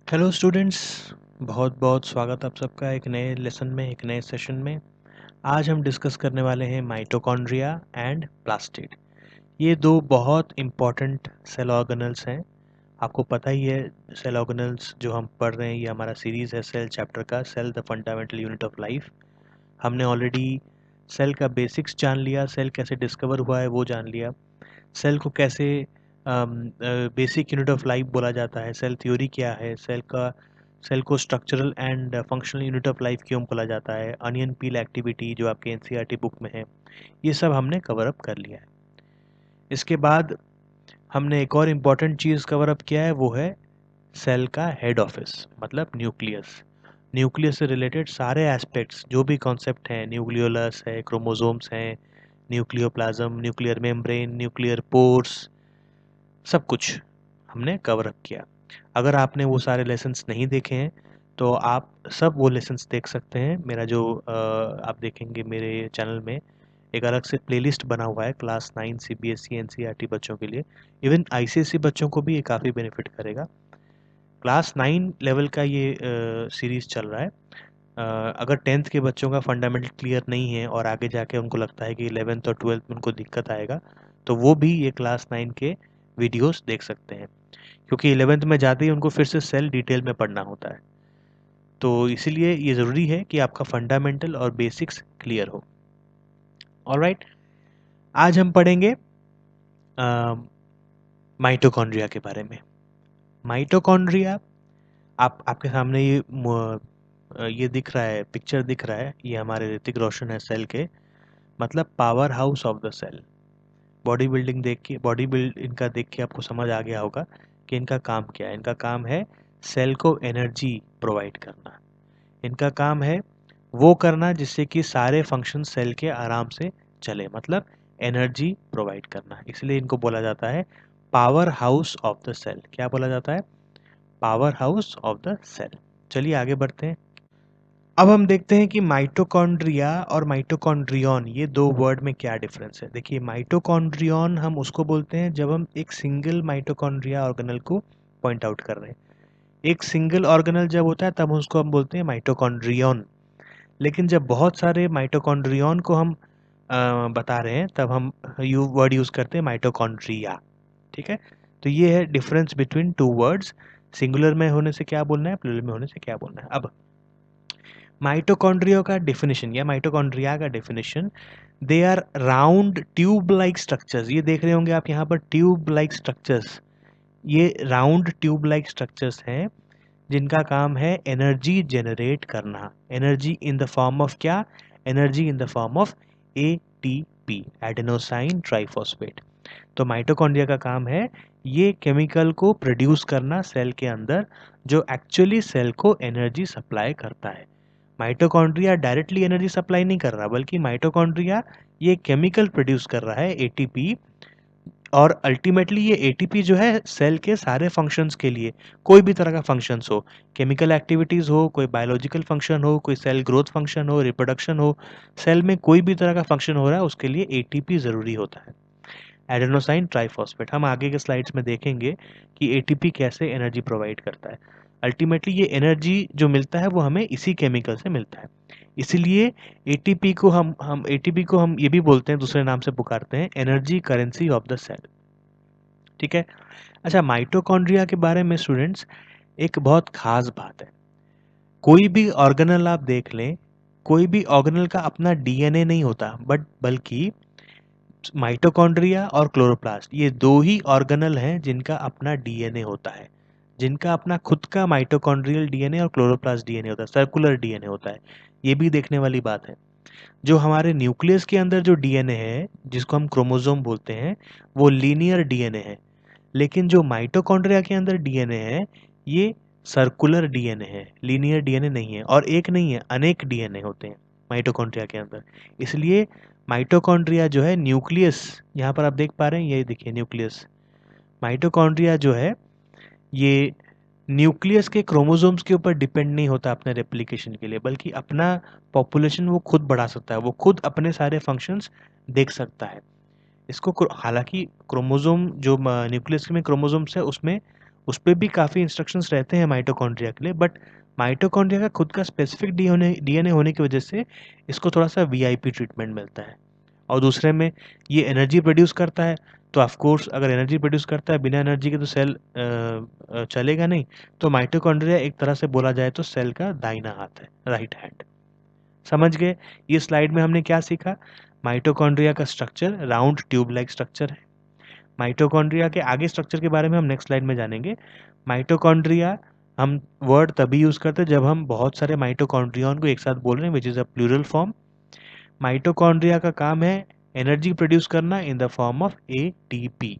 Hello students, बहुत बहुत स्वागत आप सबका एक नए लेसन में, एक नए सेशन में। आज हम डिस्कस करने वाले हैं माइटोकॉन्ड्रिया एंड प्लास्टिड। ये दो बहुत इम्पॉर्टेंट सेल ऑर्गेनल्स हैं। आपको पता ही है, सेल ऑर्गेनल्स जो हम पढ़ रहे हैं ये हमारा सीरीज़ है सेल चैप्टर का, cell the fundamental unit of life. हमने ऑलरेडी सेल का बेसिक्स जान लिया, सेल कैसे डिस्कवर हुआ है वो जान लिया, सेल को कैसे बेसिक यूनिट ऑफ लाइफ बोला जाता है, सेल थ्योरी क्या है, सेल को structural and functional unit of life क्यों बोला जाता है, अनियन पील एक्टिविटी जो आपके एनसीईआरटी बुक में है, ये सब हमने कवर अप कर लिया है। इसके बाद हमने एक और इम्पॉर्टेंट चीज़ कवर अप किया है, वो है सेल का हेड ऑफिस, मतलब न्यूक्लियस। न्यूक्लियस से रिलेटेड सारे एस्पेक्ट्स जो भी कॉन्सेप्ट हैं, न्यूक्लियोलस है, क्रोमोसोम्स हैं, nucleoplasm, nuclear membrane, nuclear pores, सब कुछ हमने कवर अप किया। अगर आपने वो सारे लेसन्स नहीं देखे हैं तो आप सब वो लेसन्स देख सकते हैं। मेरा जो आप देखेंगे मेरे चैनल में एक अलग से प्लेलिस्ट बना हुआ है क्लास 9 सीबीएसई एनसीईआरटी बच्चों के लिए, इवन आईसीएसई बच्चों को भी ये काफ़ी बेनिफिट करेगा। क्लास 9 लेवल का ये सीरीज़ चल रहा है। अगर 10th के बच्चों का फंडामेंटल क्लियर नहीं है और आगे जाके उनको लगता है कि 11th और 12th में उनको दिक्कत आएगा, तो वो भी ये क्लास 9 के वीडियोस देख सकते हैं, क्योंकि 11th में जाते ही उनको फिर से सेल डिटेल में पढ़ना होता है। तो इसीलिए ये ज़रूरी है कि आपका फंडामेंटल और बेसिक्स क्लियर हो। ऑलराइट, आज हम पढ़ेंगे माइटोकॉन्ड्रिया के बारे में। माइटोकॉन्ड्रिया, आपके सामने ये दिख रहा है, पिक्चर दिख रहा है, ये हमारे ऋतिक रोशन है सेल के, मतलब powerhouse of the cell. Body build इनका देख के आपको समझ आ गया होगा कि इनका काम क्या है। इनका काम है सेल को एनर्जी प्रोवाइड करना। इनका काम है वो करना जिससे कि सारे फंक्शन सेल के आराम से चले, मतलब एनर्जी प्रोवाइड करना। इसलिए इनको बोला जाता है powerhouse of the cell. क्या बोला जाता है? Powerhouse of the cell. चलिए आगे बढ़ते हैं। अब हम देखते हैं कि माइटोकॉन्ड्रिया और माइटोकॉन्ड्रियन, ये दो वर्ड में क्या डिफरेंस है। देखिए, माइटोकॉन्ड्रियन हम उसको बोलते हैं जब हम एक सिंगल माइटोकॉन्ड्रिया ऑर्गेनल को पॉइंट आउट कर रहे हैं। एक सिंगल ऑर्गेनल जब होता है तब उसको हम बोलते हैं माइटोकॉन्ड्रियन। लेकिन जब बहुत सारे माइटोकॉन्ड्रियन को हम बता रहे हैं तब हम वर्ड यूज़ करते हैं माइटोकॉन्ड्रिया। ठीक है, तो ये है difference between two words. Singular में होने से क्या बोलना है, प्लूरल में होने से क्या बोलना है। अब माइटोकॉन्ड्रिया का डेफिनेशन या माइटोकॉन्ड्रिया का definition, they are round tube like structures. ये देख रहे होंगे आप यहाँ पर ट्यूब लाइक स्ट्रक्चर्स, ये राउंड ट्यूब लाइक स्ट्रक्चर्स हैं जिनका काम है एनर्जी जनरेट करना। Energy in the form of क्या? Energy in the form of ATP, adenosine triphosphate. तो माइटोकॉन्ड्रिया का काम है ये केमिकल को प्रोड्यूस करना सेल के अंदर, जो एक्चुअली सेल को एनर्जी सप्लाई करता है। माइटोकॉन्ड्रिया डायरेक्टली एनर्जी सप्लाई नहीं कर रहा, बल्कि माइटोकॉन्ड्रिया ये केमिकल प्रोड्यूस कर रहा है एटीपी, और अल्टीमेटली ये एटीपी जो है सेल के सारे फंक्शंस के लिए, कोई भी तरह का फंक्शंस हो, केमिकल एक्टिविटीज़ हो, कोई बायोलॉजिकल फंक्शन हो, कोई सेल ग्रोथ फंक्शन हो, रिप्रोडक्शन हो, सेल में कोई भी तरह का फंक्शन हो रहा है उसके लिए एटीपी ज़रूरी होता है, एडेनोसाइन ट्राइफॉस्फेट। हम आगे के स्लाइड्स में देखेंगे कि एटीपी कैसे एनर्जी प्रोवाइड करता है। अल्टीमेटली ये एनर्जी जो मिलता है वो हमें इसी केमिकल से मिलता है। इसीलिए एटीपी को हम ये भी बोलते हैं, दूसरे नाम से पुकारते हैं energy currency of the cell. ठीक है। अच्छा, माइटोकॉन्ड्रिया के बारे में स्टूडेंट्स एक बहुत खास बात है। कोई भी ऑर्गेनल आप देख लें, कोई भी ऑर्गेनल का अपना डीएनए नहीं होता, बल्कि माइटोकॉन्ड्रिया और क्लोरोप्लास्ट ये दो ही ऑर्गेनल हैं जिनका अपना डीएनए होता है, जिनका अपना खुद का माइटोकॉन्ड्रियल डीएनए और क्लोरोप्लास्ट डीएनए होता है, सर्कुलर डीएनए होता है। ये भी देखने वाली बात है। जो हमारे न्यूक्लियस के अंदर जो डीएनए है, जिसको हम क्रोमोसोम बोलते हैं, वो लीनियर डीएनए है। लेकिन जो माइटोकॉन्ड्रिया के अंदर डीएनए है, ये सर्कुलर डीएनए है, लीनियर डीएनए नहीं है। और एक नहीं है, अनेक डीएनए होते हैं माइटोकॉन्ड्रिया के अंदर। इसलिए माइटोकॉन्ड्रिया जो है, न्यूक्लियस यहाँ पर आप देख पा रहे हैं, ये देखिए न्यूक्लियस। माइटोकॉन्ड्रिया जो है ये न्यूक्लियस के क्रोमोसोम्स के ऊपर डिपेंड नहीं होता अपने रेप्लिकेशन के लिए, बल्कि अपना पॉपुलेशन वो खुद बढ़ा सकता है, वो खुद अपने सारे फंक्शंस देख सकता है। इसको हालांकि क्रोमोसोम जो न्यूक्लियस में क्रोमोसोम्स है उसमें उस पे भी काफ़ी इंस्ट्रक्शंस रहते हैं माइटोकॉन्ड्रिया के लिए, बट माइटोकॉन्ड्रिया का खुद का स्पेसिफिक डीएनए होने की वजह से इसको थोड़ा सा वीआईपी ट्रीटमेंट मिलता है। और दूसरे में ये एनर्जी प्रोड्यूस करता है, तो ऑफ कोर्स अगर एनर्जी प्रोड्यूस करता है, बिना एनर्जी के तो सेल चलेगा नहीं। तो माइटोकॉन्ड्रिया एक तरह से बोला जाए तो सेल का दाहिना हाथ है, राइट हैंड। समझ गए? ये स्लाइड में हमने क्या सीखा? माइटोकॉन्ड्रिया का structure round tube like structure है। माइटोकॉन्ड्रिया के आगे स्ट्रक्चर के बारे में हम नेक्स्ट स्लाइड में जानेंगे। माइटोकॉन्ड्रिया हम वर्ड तभी यूज करते हैं जब हम बहुत सारे माइटोकॉन्ड्रियन को एक साथ बोल रहे हैं, which is a plural form. Mitochondria का काम है एनर्जी प्रोड्यूस करना in the form of ATP.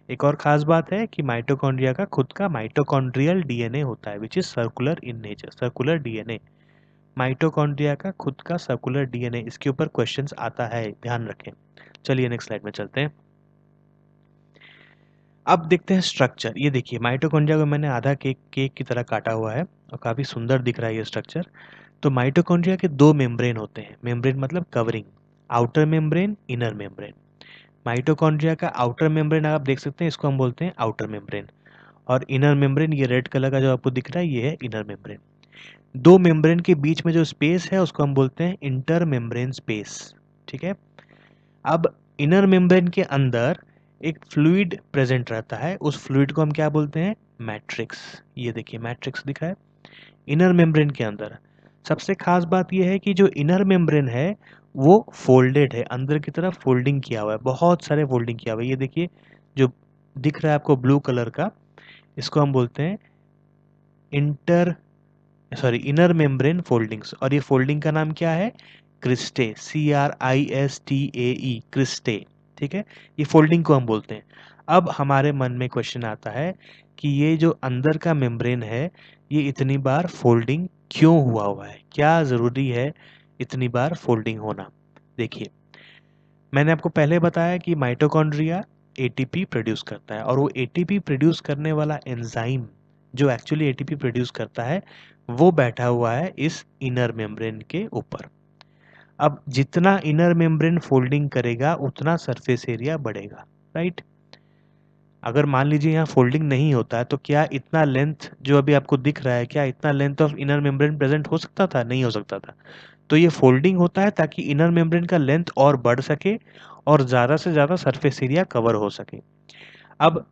एक और खास बात है कि माइटोकॉन्ड्रिया का खुद का माइटोकॉन्ड्रियल डीएनए होता है, which is circular in nature, circular DNA. Mitochondria का खुद का सर्कुलर डीएनए, इसके ऊपर क्वेश्चंस आता है, ध्यान रखें। चलिए नेक्स्ट स्लाइड में चलते हैं। अब देखते हैं स्ट्रक्चर। ये देखिए माइटोकॉन्ड्रिया को मैंने आधा केक केक की तरह काटा हुआ है और काफ़ी सुंदर दिख रहा है ये स्ट्रक्चर। तो माइटोकॉन्ड्रिया के दो मेम्ब्रेन होते हैं। मेम्ब्रेन मतलब covering, outer membrane, inner membrane. Mitochondria का आउटर मेम्ब्रेन आप देख सकते हैं, इसको हम बोलते हैं आउटर मेम्ब्रेन। और इनर मेम्ब्रेन, ये रेड कलर का जो आपको दिख रहा है, ये है इनर मेम्ब्रेन। दो मेम्ब्रेन के बीच में जो स्पेस है उसको हम बोलते हैं इंटर मेम्ब्रेन स्पेस। ठीक है। अब इनर मेम्ब्रेन के अंदर एक फ्लूइड प्रेजेंट रहता है, उस फ्लूइड को हम क्या बोलते हैं? मैट्रिक्स। ये देखिए मैट्रिक्स दिखा है इनर मेम्ब्रेन के अंदर। सबसे खास बात यह है कि जो इनर मेम्ब्रेन है वो फोल्डेड है, अंदर की तरफ फोल्डिंग किया हुआ है, बहुत सारे फोल्डिंग किया हुआ है। ये देखिए जो दिख रहा है आपको ब्लू कलर का, इसको हम बोलते हैं इनर मेम्ब्रेन फोल्डिंग्स। और ये फोल्डिंग का नाम क्या है? Cristae, CRISTAE, cristae. ठीक है, ये फोल्डिंग को हम बोलते हैं। अब हमारे मन में क्वेश्चन आता है कि ये जो अंदर का मेम्ब्रेन है ये इतनी बार फोल्डिंग क्यों हुआ है, क्या ज़रूरी है इतनी बार फोल्डिंग होना? देखिए मैंने आपको पहले बताया कि माइटोकॉन्ड्रिया एटीपी प्रोड्यूस करता है, और वो एटीपी प्रोड्यूस करने वाला एंजाइम जो एक्चुअली एटीपी प्रोड्यूस करता है वो बैठा हुआ है इस इनर मेम्ब्रेन के ऊपर। अब जितना इनर मेम्ब्रेन फोल्डिंग करेगा उतना सरफेस एरिया बढ़ेगा, राइट। अगर मान लीजिए यहाँ फोल्डिंग नहीं होता है तो क्या इतना लेंथ जो अभी आपको दिख रहा है, क्या इतना length of inner membrane present हो सकता था? नहीं हो सकता था। तो ये फोल्डिंग होता है ताकि इनर मेम्ब्रेन का लेंथ और बढ़ सके और ज़्यादा से ज़्यादा सरफेस एरिया कवर हो सके। अब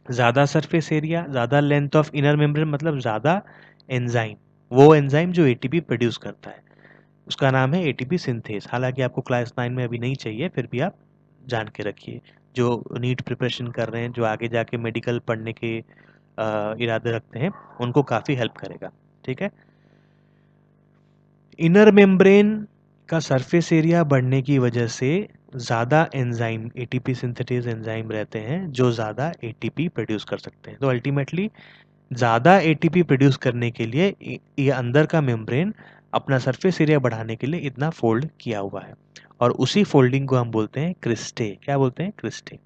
ज़्यादा सरफेस एरिया, ज़्यादा लेंथ ऑफ इनर मेम्ब्रेन मतलब ज़्यादा एंजाइम, वो एंजाइम जो एटीपी प्रोड्यूस करता है उसका नाम है एटीपी सिंथेज। हालांकि आपको क्लास 9 में अभी नहीं चाहिए, फिर भी आप जान के रखिए। जो नीट प्रिपरेशन कर रहे हैं, जो आगे जाके मेडिकल पढ़ने के इरादे रखते हैं, उनको काफ़ी हेल्प करेगा। ठीक है। इनर मेम्ब्रेन का सरफेस एरिया बढ़ने की वजह से ज़्यादा एंजाइम, एटीपी सिंथेटेज एंजाइम रहते हैं जो ज़्यादा एटीपी प्रोड्यूस कर सकते हैं। तो अल्टीमेटली ज़्यादा एटीपी प्रोड्यूस करने के लिए ये अंदर का मेम्ब्रेन अपना सरफेस एरिया बढ़ाने के लिए इतना फोल्ड किया हुआ है, और उसी फोल्डिंग को हम बोलते हैं क्रिस्टे। क्या बोलते हैं? क्रिस्टे।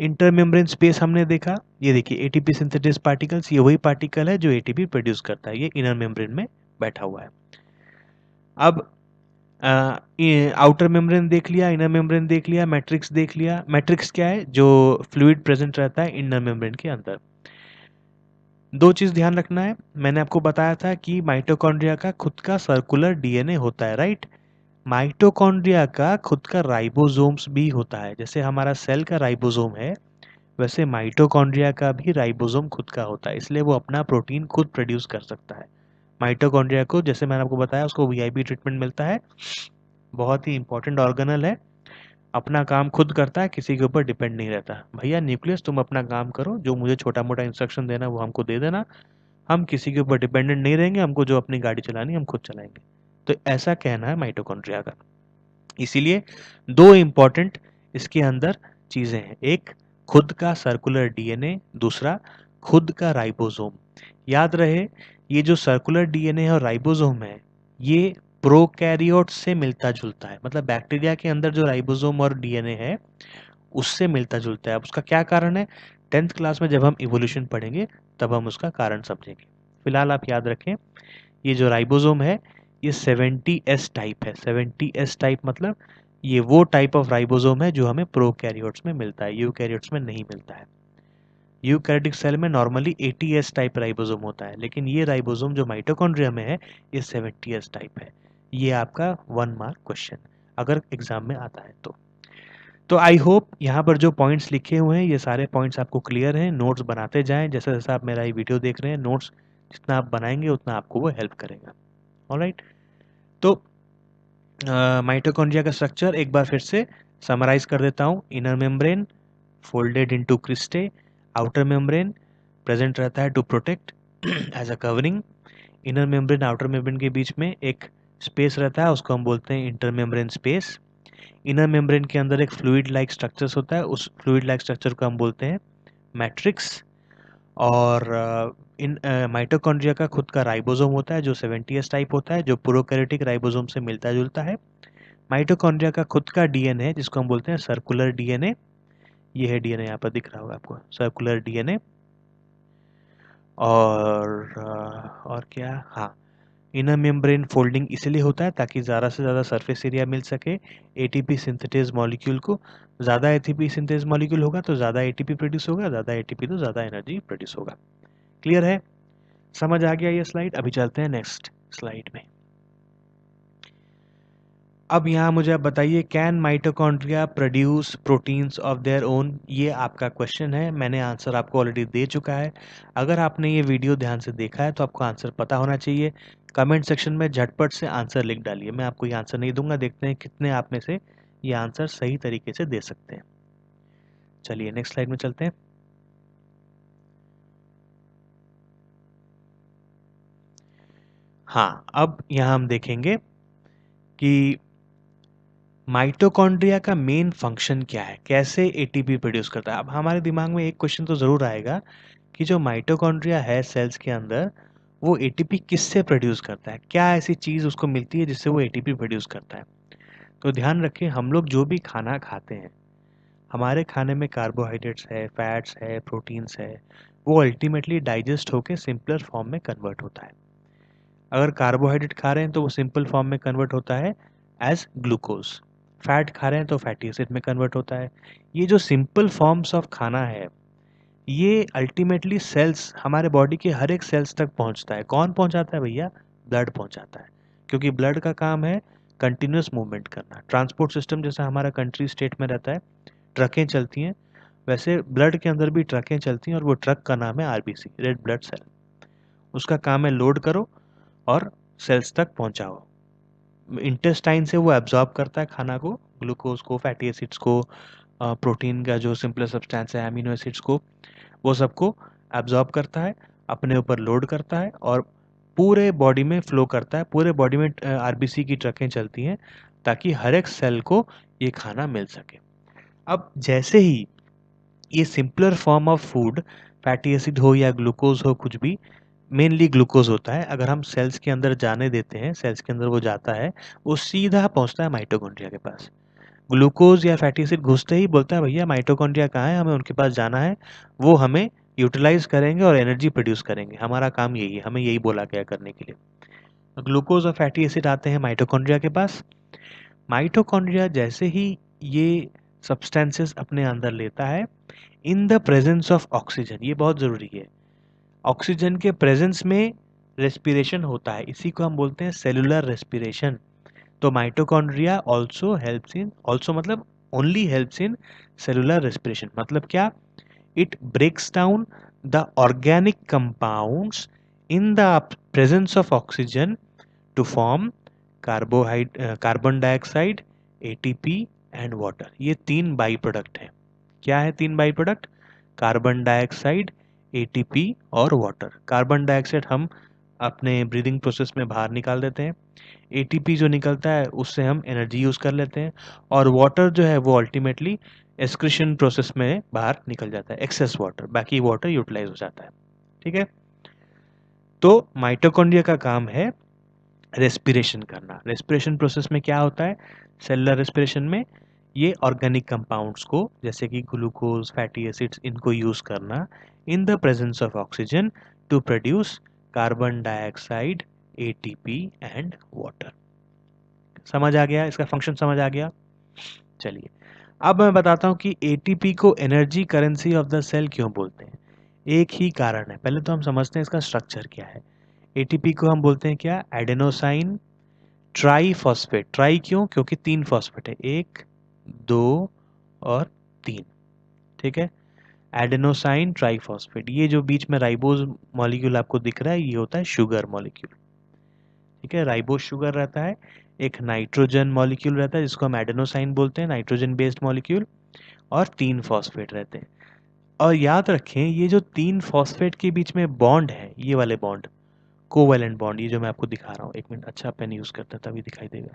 इंटर मेम्ब्रेन स्पेस हमने देखा, ये देखिए एटीपी सिंथेटेज पार्टिकल्स, ये वही पार्टिकल है जो एटीपी प्रोड्यूस करता है, ये इनर मेम्ब्रेन में बैठा हुआ है। अब आउटर मेम्ब्रेन देख लिया, इनर मेम्ब्रेन देख लिया, मैट्रिक्स देख लिया। मैट्रिक्स क्या है? जो फ्लूइड प्रेजेंट रहता है इनर मेम्ब्रेन के अंदर। दो चीज़ ध्यान रखना है, मैंने आपको बताया था कि माइटोकॉन्ड्रिया का खुद का सर्कुलर डीएनए होता है, राइट। माइटोकॉन्ड्रिया का खुद का राइबोसोम्स भी होता है। जैसे हमारा सेल का राइबोसोम है, वैसे माइटोकॉन्ड्रिया का भी राइबोसोम खुद का होता है, इसलिए वो अपना प्रोटीन खुद प्रोड्यूस कर सकता है। माइटोकॉन्ड्रिया को, जैसे मैंने आपको बताया, उसको वीआईपी ट्रीटमेंट मिलता है। बहुत ही इंपॉर्टेंट ऑर्गेनल है, अपना काम खुद करता है, किसी के ऊपर डिपेंड नहीं रहता। भैया न्यूक्लियस तुम अपना काम करो, जो मुझे छोटा मोटा इंस्ट्रक्शन देना वो हमको दे देना, हम किसी के ऊपर डिपेंडेंट नहीं रहेंगे, हमको जो अपनी गाड़ी चलानी है हम खुद चलाएंगे। तो ऐसा कहना है माइटोकॉन्ड्रिया का। इसीलिए दो इम्पॉर्टेंट इसके अंदर चीज़ें हैं, एक खुद का सर्कुलर डीएनए, दूसरा खुद का राइबोसोम। याद रहे ये जो सर्कुलर डीएनए और राइबोसोम है ये प्रोकैरियोट से मिलता जुलता है, मतलब बैक्टीरिया के अंदर जो राइबोसोम और डीएनए है उससे मिलता जुलता है। अब उसका क्या कारण है, 10th क्लास में जब हम इवोल्यूशन पढ़ेंगे तब हम उसका कारण समझेंगे। फिलहाल आप याद रखें ये जो राइबोसोम है ये 70S टाइप है। 70S टाइप मतलब ये वो टाइप ऑफ राइबोसोम है जो हमें प्रोकैरियोट्स में मिलता है, यूकैरियोट्स में नहीं मिलता है। यूकैरियोटिक सेल में नॉर्मली 80S टाइप राइबोसोम होता है, लेकिन ये राइबोसोम जो माइटोकॉन्ड्रिया में है ये 70S टाइप है। ये आपका 1 मार्क क्वेश्चन अगर एग्जाम में आता है तो आई होप यहाँ पर जो पॉइंट्स लिखे हुए हैं ये सारे पॉइंट्स आपको क्लियर हैं। नोट्स बनाते जाएं, जैसे जैसे आप मेरा ये वीडियो देख रहे हैं, नोट्स जितना आप बनाएंगे उतना आपको वो हेल्प करेगा। ऑलराइट, तो माइटोकॉन्ड्रिया का स्ट्रक्चर एक बार फिर से समराइज कर देता हूँ। Inner membrane folded into cristae, outer membrane present रहता है to protect as a covering. Inner membrane outer membrane के बीच में एक स्पेस रहता है, उसको हम बोलते हैं inter membrane space. Inner membrane के अंदर एक फ्लूइड लाइक स्ट्रक्चर्स होता है, उस फ्लूइड लाइक स्ट्रक्चर को हम बोलते हैं मैट्रिक्स। और इन माइटोकॉन्ड्रिया का खुद का राइबोसोम होता है जो 70S टाइप होता है, जो प्रोकैरियोटिक राइबोसोम से मिलता जुलता है। माइटोकॉन्ड्रिया का खुद का डीएनए है जिसको हम बोलते हैं सर्कुलर डीएनए। ये है डीएनए, यहाँ पर दिख रहा होगा आपको सर्कुलर डीएनए। और क्या, हाँ, इनर मेम्ब्रेन फोल्डिंग इसलिए होता है ताकि ज़्यादा से ज़्यादा सरफेस एरिया मिल सके एटीपी सिंथेटेज मॉलिक्यूल को। ज़्यादा एटीपी सिंथेज मॉलिक्यूल होगा तो ज़्यादा एटीपी प्रोड्यूस होगा, ज़्यादा एटीपी तो ज़्यादा एनर्जी प्रोड्यूस होगा। क्लियर है, समझ आ गया ये स्लाइड? अभी चलते हैं नेक्स्ट स्लाइड में। अब यहाँ मुझे आप बताइए, can mitochondria produce proteins of their own? ये आपका क्वेश्चन है, मैंने आंसर आपको ऑलरेडी दे चुका है। अगर आपने ये वीडियो ध्यान से देखा है तो आपको आंसर पता होना चाहिए। कमेंट सेक्शन में झटपट से आंसर लिख डालिए। मैं आपको ये आंसर नहीं दूंगा, देखते हैं कितने आप में से ये आंसर सही तरीके से दे सकते हैं। चलिए नेक्स्ट स्लाइड में चलते हैं। हाँ, अब यहाँ हम देखेंगे कि माइटोकॉन्ड्रिया का मेन फंक्शन क्या है, कैसे एटीपी प्रोड्यूस करता है। अब हमारे दिमाग में एक क्वेश्चन तो ज़रूर आएगा कि जो माइटोकॉन्ड्रिया है सेल्स के अंदर, वो एटीपी किससे प्रोड्यूस करता है, क्या ऐसी चीज़ उसको मिलती है जिससे वो एटीपी प्रोड्यूस करता है। तो ध्यान रखिए, हम लोग जो भी खाना खाते हैं, हमारे खाने में कार्बोहाइड्रेट्स है, फैट्स है, प्रोटीन्स है, वो अल्टीमेटली डाइजेस्ट होकर सिंपलर फॉर्म में कन्वर्ट होता है। अगर कार्बोहाइड्रेट खा रहे हैं तो वो सिंपल फॉर्म में कन्वर्ट होता है एज ग्लूकोज। फैट खा रहे हैं तो फैटी एसिड में कन्वर्ट होता है। ये जो सिंपल फॉर्म्स ऑफ खाना है, ये अल्टीमेटली सेल्स, हमारे बॉडी के हर एक सेल्स तक पहुंचता है। कौन पहुंचाता है भैया? ब्लड पहुंचाता है, क्योंकि ब्लड का काम है कंटिन्यूस मूवमेंट करना। ट्रांसपोर्ट सिस्टम जैसा हमारा कंट्री स्टेट में रहता है, ट्रकें चलती हैं, वैसे ब्लड के अंदर भी ट्रकें चलती हैं, और वो ट्रक का नाम है आरबीसी, रेड ब्लड सेल। उसका काम है लोड करो और सेल्स तक पहुंचाओ। इंटेस्टाइन से वो एब्जॉर्ब करता है खाना को, ग्लूकोज को, फैटी एसिड्स को, प्रोटीन का जो सिंपल सब्सटेंस है, अमीनो एसिड्स को, वो सबको एब्जॉर्ब करता है, अपने ऊपर लोड करता है और पूरे बॉडी में फ्लो करता है। पूरे बॉडी में आरबीसी की ट्रकें चलती हैं ताकि हर एक सेल को ये खाना मिल सके। अब जैसे ही ये simpler form of food, fatty acid हो या ग्लूकोज हो, कुछ भी, मेनली ग्लूकोज होता है, अगर हम सेल्स के अंदर जाने देते हैं, सेल्स के अंदर वो जाता है, वो सीधा पहुंचता है माइटोकॉन्ड्रिया के पास। ग्लूकोज या फैटी एसिड घुसते ही बोलता है भैया माइटोकॉन्ड्रिया कहाँ है, हमें उनके पास जाना है, वो हमें यूटिलाइज करेंगे और एनर्जी प्रोड्यूस करेंगे। हमारा काम यही है, हमें यही बोला गया करने के लिए। ग्लूकोज और फैटी एसिड आते हैं माइटोकॉन्ड्रिया के पास। माइटोकॉन्ड्रिया जैसे ही ये सब्सटेंसेस अपने अंदर लेता है, in the presence of oxygen, ये बहुत ज़रूरी है, ऑक्सीजन के प्रेजेंस में रेस्पिरेशन होता है, इसी को हम बोलते हैं सेलुलर रेस्पिरेशन। तो mitochondria also helps in, also मतलब only helps in cellular respiration. मतलब क्या? It breaks down the organic compounds in the presence of oxygen to form carbon dioxide, ATP and water. ये 3 बाई प्रोडक्ट हैं। क्या है 3 by product? Carbon dioxide, ATP और water. Carbon dioxide हम अपने breathing process में बाहर निकाल देते हैं, एटीपी जो निकलता है उससे हम एनर्जी यूज़ कर लेते हैं, और वाटर जो है वो अल्टीमेटली एक्सक्रीशन प्रोसेस में बाहर निकल जाता है, एक्सेस वाटर, बाकी वाटर यूटिलाइज हो जाता है। ठीक है, तो माइटोकॉन्ड्रिया का काम है रेस्पिरेशन करना। रेस्पिरेशन प्रोसेस में क्या होता है? सेलुलर रेस्पिरेशन में ये ऑर्गेनिक कंपाउंड्स को, जैसे कि ग्लूकोज, फैटी एसिड्स, इनको यूज़ करना in the presence of oxygen to produce carbon dioxide, ATP and water. समझ आ गया? इसका फंक्शन समझ आ गया? चलिए अब मैं बताता हूँ कि एटीपी को energy currency of the cell क्यों बोलते हैं। एक ही कारण है। पहले तो हम समझते हैं इसका स्ट्रक्चर क्या है। एटीपी को हम बोलते हैं क्या, एडेनोसाइन ट्राईफॉस्फेट। ट्राई क्यों, क्योंकि 3 फॉस्फेट है, 1 2 और 3, ठीक है। एडेनोसाइन ट्राईफॉस्फेट, ये जो बीच में राइबोज मॉलिक्यूल आपको दिख रहा है ये होता है शुगर मॉलिक्यूल, ठीक है। राइबोज शुगर रहता है, एक नाइट्रोजन मॉलिक्यूल रहता है जिसको हम एडेनोसाइन बोलते हैं, नाइट्रोजन बेस्ड मॉलिक्यूल, और 3 फॉस्फेट रहते हैं। और याद रखें ये जो 3 फॉस्फेट के बीच में बॉन्ड है, ये वाले बॉन्ड, कोवैलेंट बॉन्ड, ये जो मैं आपको दिखा रहा हूँ, एक मिनट, अच्छा पेन यूज करते हैं तभी दिखाई देगा।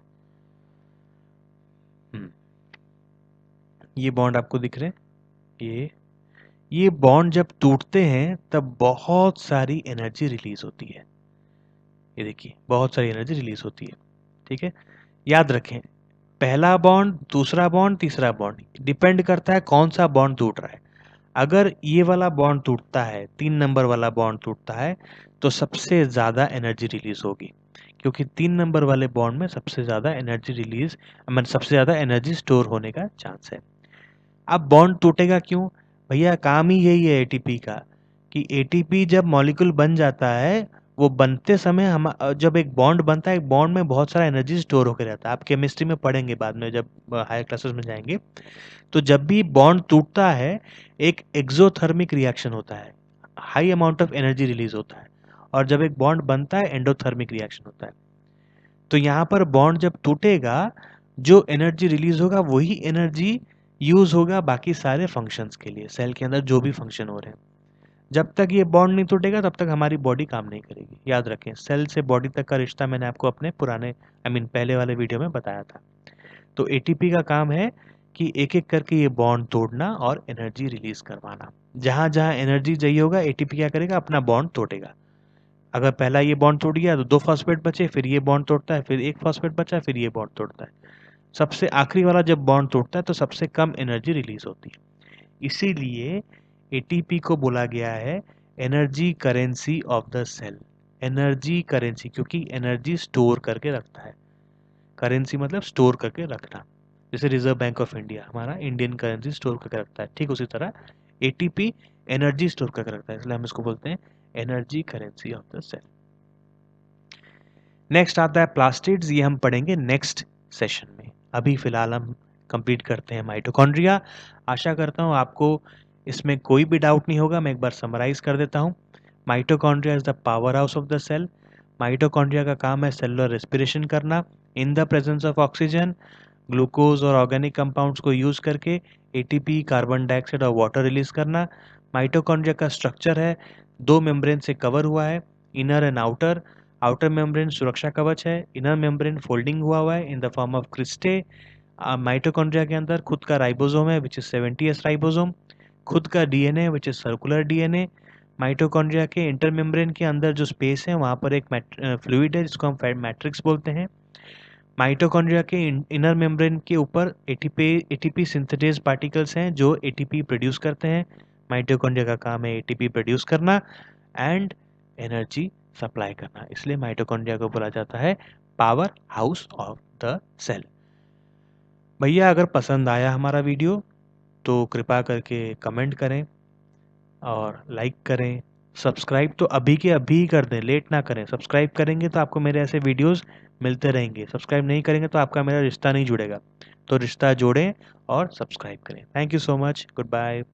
ये बॉन्ड आपको दिख रहे हैं, ये बॉन्ड जब टूटते हैं तब बहुत सारी एनर्जी रिलीज होती है। ये देखिए बहुत सारी एनर्जी रिलीज होती है, ठीक है। याद रखें, पहला बॉन्ड, दूसरा बॉन्ड, तीसरा बॉन्ड, डिपेंड करता है कौन सा बॉन्ड टूट रहा है। अगर ये वाला बॉन्ड टूटता है, 3 नंबर वाला बॉन्ड टूटता है, तो सबसे ज़्यादा एनर्जी रिलीज होगी, क्योंकि 3 नंबर वाले बॉन्ड में सबसे ज़्यादा एनर्जी रिलीज, मतलब सबसे ज़्यादा एनर्जी स्टोर होने का चांस है। अब बॉन्ड टूटेगा क्यों? भैया काम ही यही है एटीपी का, कि एटीपी जब मॉलिक्यूल बन जाता है, वो बनते समय हम जब एक बॉन्ड बनता है, एक बॉन्ड में बहुत सारा एनर्जी स्टोर होकर रहता है। आप केमिस्ट्री में पढ़ेंगे बाद में जब हायर क्लासेस में जाएंगे। तो जब भी बॉन्ड टूटता है, एक एक्सोथर्मिक रिएक्शन होता है, high amount of energy release होता है, और जब एक बॉन्ड बनता है एंडोथर्मिक रिएक्शन होता है। तो यहाँ पर बॉन्ड जब टूटेगा, जो एनर्जी रिलीज होगा वही एनर्जी यूज होगा बाकी सारे फंक्शंस के लिए, सेल के अंदर जो भी फंक्शन हो रहे हैं। जब तक ये बॉन्ड नहीं टूटेगा तब तक हमारी बॉडी काम नहीं करेगी। याद रखें, सेल से बॉडी तक का रिश्ता मैंने आपको अपने पुराने पहले वाले वीडियो में बताया था। तो एटीपी का काम है कि एक एक करके ये बॉन्ड तोड़ना और एनर्जी रिलीज करवाना। जहां जहां एनर्जी चाहिए होगा, एटीपी क्या करेगा, अपना बॉन्ड तोड़ेगा। अगर पहला ये बॉन्ड टूट गया तो 2 फॉस्फेट बचे, फिर ये बॉन्ड तोड़ता है, फिर 1 फॉस्फेट बचा, फिर ये बॉन्ड तोड़ता है। सबसे आखिरी वाला जब बॉन्ड टूटता है तो सबसे कम एनर्जी रिलीज होती है। इसीलिए एटीपी को बोला गया है energy currency of the cell. Energy currency, क्योंकि एनर्जी स्टोर करके रखता है। करेंसी मतलब स्टोर करके रखना। जैसे रिजर्व बैंक ऑफ इंडिया हमारा इंडियन करेंसी स्टोर करके रखता है, ठीक उसी तरह एटीपी एनर्जी स्टोर करके रखता है, इसलिए हम इसको बोलते हैं energy currency of the cell. Next आता है प्लास्टिड्स, ये हम पढ़ेंगे नेक्स्ट सेशन में। अभी फिलहाल हम कंप्लीट करते हैं माइटोकॉन्ड्रिया। आशा करता हूँ आपको इसमें कोई भी डाउट नहीं होगा। मैं एक बार समराइज कर देता हूँ। Mitochondria is the powerhouse of the cell. Mitochondria का काम है सेलुलर रेस्पिरेशन करना in the presence of oxygen. Glucose और ऑर्गेनिक कंपाउंड्स को यूज करके एटीपी, कार्बन डाइऑक्साइड और वाटर रिलीज करना। माइटोकॉन्ड्रिया का स्ट्रक्चर है, 2 मेम्ब्रेन से कवर हुआ है, inner and outer. Outer membrane सुरक्षा कवच है, इनर मेम्ब्रेन फोल्डिंग हुआ है in the form of cristae. Mitochondria के अंदर खुद का राइबोसोम है विच इज 70s राइबोसोम, खुद का DNA which is circular DNA. Mitochondria के इंटर मेम्ब्रेन के अंदर जो स्पेस है वहाँ पर एक फ्लूइड है जिसको हम मैट्रिक्स बोलते हैं। माइटोकॉन्ड्रिया के इनर मेम्ब्रेन के ऊपर एटीपी सिंथेटेज पार्टिकल्स हैं जो एटीपी प्रोड्यूस करते हैं। माइटोकॉन्ड्रिया का काम है एटीपी प्रोड्यूस करना एंड एनर्जी सप्लाई करना, इसलिए माइटोकॉन्ड्रिया को बोला जाता है powerhouse of the cell. भैया अगर पसंद आया हमारा वीडियो तो कृपा करके कमेंट करें और लाइक करें। सब्सक्राइब तो अभी के अभी ही कर दें, लेट ना करें। सब्सक्राइब करेंगे तो आपको मेरे ऐसे वीडियोस मिलते रहेंगे, सब्सक्राइब नहीं करेंगे तो आपका मेरा रिश्ता नहीं जुड़ेगा। तो रिश्ता जोड़ें और सब्सक्राइब करें। Thank you so much, good bye.